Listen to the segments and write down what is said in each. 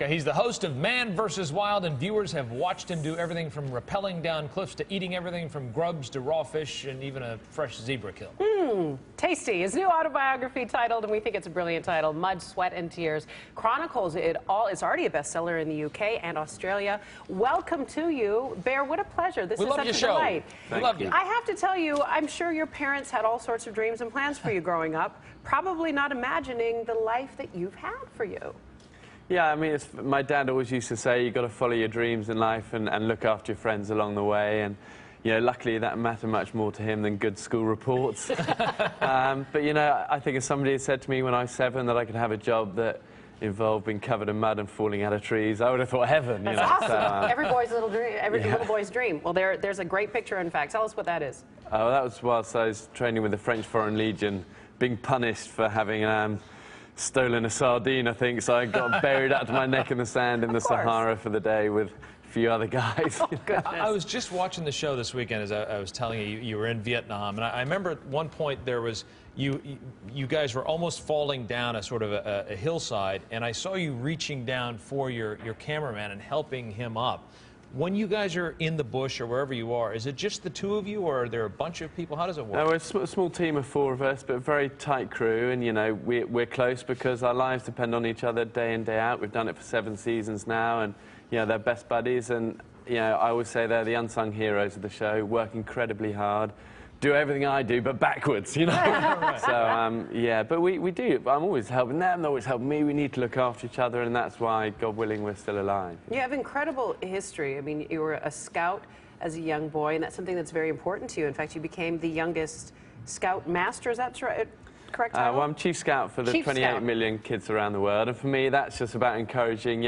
He's the host of Man vs. Wild, and viewers have watched him do everything from rappelling down cliffs to eating everything from grubs to raw fish and even a fresh zebra kill. Tasty. His new autobiography titled, and we think it's a brilliant title, Mud, Sweat, and Tears, chronicles it all. It's already a bestseller in the UK and Australia. Welcome to you, Bear. What a pleasure. This is such a delight. We love you. I have to tell you, I'm sure your parents had all sorts of dreams and plans for you growing up, probably not imagining the life that you've had for you. Yeah, I mean, my dad always used to say, you've got to follow your dreams in life and look after your friends along the way. And, you know, luckily that mattered much more to him than good school reports. But, you know, I think if somebody had said to me when I was 7 that I could have a job that involved being covered in mud and falling out of trees, I would have thought heaven. That's awesome. So, every boy's little dream, little boy's dream. Well, there's a great picture, in fact. Tell us what that is. Well, that was whilst I was training with the French Foreign Legion, being punished for having stolen a sardine, I think, so I got buried up to my neck in the sand in the Sahara for the day with a few other guys. Oh, I was just watching the show this weekend, as I was telling you, you were in Vietnam, and I remember at one point there was, you guys were almost falling down a sort of a hillside, and I saw you reaching down for your cameraman and helping him up. When you guys are in the bush or wherever you are, is it just the two of you, or are there a bunch of people? How does it work? No, we're a small team of 4 of us, but a very tight crew, and, you know, we're close because our lives depend on each other day in, day out. We've done it for 7 seasons now, and, you know, they're best buddies, and, you know, I always say they're the unsung heroes of the show, work incredibly hard, do everything I do, but backwards, you know? Right. So, yeah, but we do. I'm always helping them, they're always helping me. We need to look after each other, and that's why, God willing, we're still alive. You have incredible history. I mean, you were a scout as a young boy, and that's something that's very important to you. In fact, you became the youngest scout master. Is that correct title? Well, I'm chief scout for the 28 million kids around the world, and for me, that's just about encouraging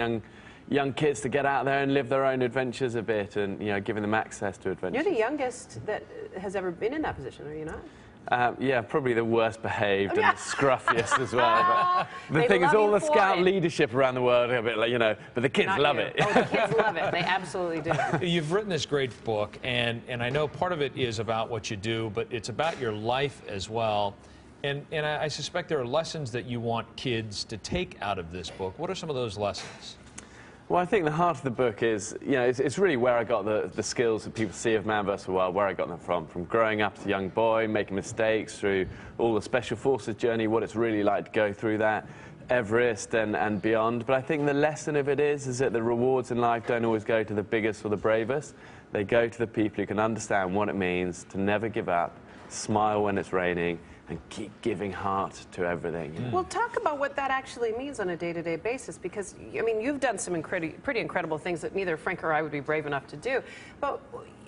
young kids to get out there and live their own adventures a bit, and, you know, giving them access to adventures. You're the youngest that has ever been in that position, are you not? Yeah, probably the worst behaved and the scruffiest as well. But the thing is, all the scout leadership around the world are a bit like, you know, but the kids love it. Oh, the kids love it. They absolutely do. You've written this great book, and I know part of it is about what you do, but it's about your life as well. And I suspect there are lessons that you want kids to take out of this book. What are some of those lessons? Well, I think the heart of the book is, you know, it's really where I got the skills that people see of Man vs. Wild, where I got them from growing up as a young boy, making mistakes, through all the Special Forces journey, what it's really like to go through that, Everest and beyond. But I think the lesson of it is that the rewards in life don't always go to the biggest or the bravest. They go to the people who can understand what it means to never give up, smile when it's raining, and keep giving heart to everything. Well, talk about what that actually means on a day-to-day basis, because, I mean, you've done some pretty incredible things that neither Frank or I would be brave enough to do. But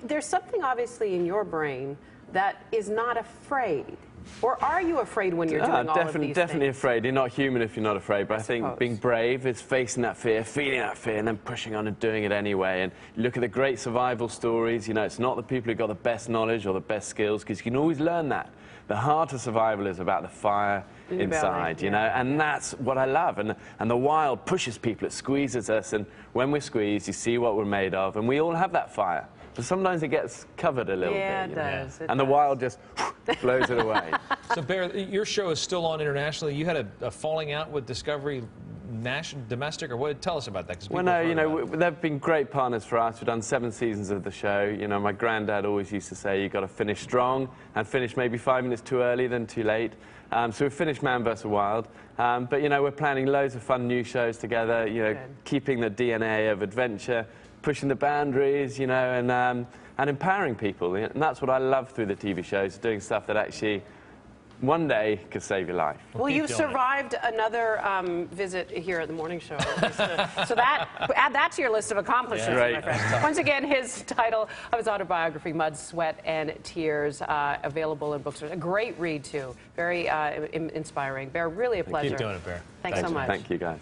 there's something obviously in your brain that is not afraid. Or are you afraid when you're doing all of these Definitely things? afraid. You're not human if you're not afraid. But I think being brave is facing that fear, feeling that fear, and then pushing on and doing it anyway. And you look at the great survival stories, you know, it's not the people who've got the best knowledge or the best skills, because you can always learn that. The heart of survival is about the fire inside, you know, and that's what I love. And the wild pushes people, it squeezes us, and when we're squeezed, you see what we're made of, and we all have that fire. But sometimes it gets covered a little bit. Yeah, it does. And the wild just blows it away. So, Bear, your show is still on internationally. You had a falling out with Discovery domestic, or what? Tell us about that. Well, no, you know, they've been great partners for us. We've done 7 seasons of the show. You know, my granddad always used to say, you've got to finish strong and finish maybe 5 minutes too early than too late. So we've finished Man vs. Wild. But, you know, we're planning loads of fun new shows together, you know, keeping the DNA of adventure, pushing the boundaries, you know, and empowering people. And that's what I love through the TV shows, doing stuff that actually one day could save your life. Well, you've survived another visit here at the morning show. So add that to your list of accomplishments, my friend. Once again, his title of his autobiography, Mud, Sweat, and Tears, available in bookstores. A great read, too. Very inspiring. Bear, really a pleasure. Keep doing it, Bear. Thanks so much. Thank you, guys.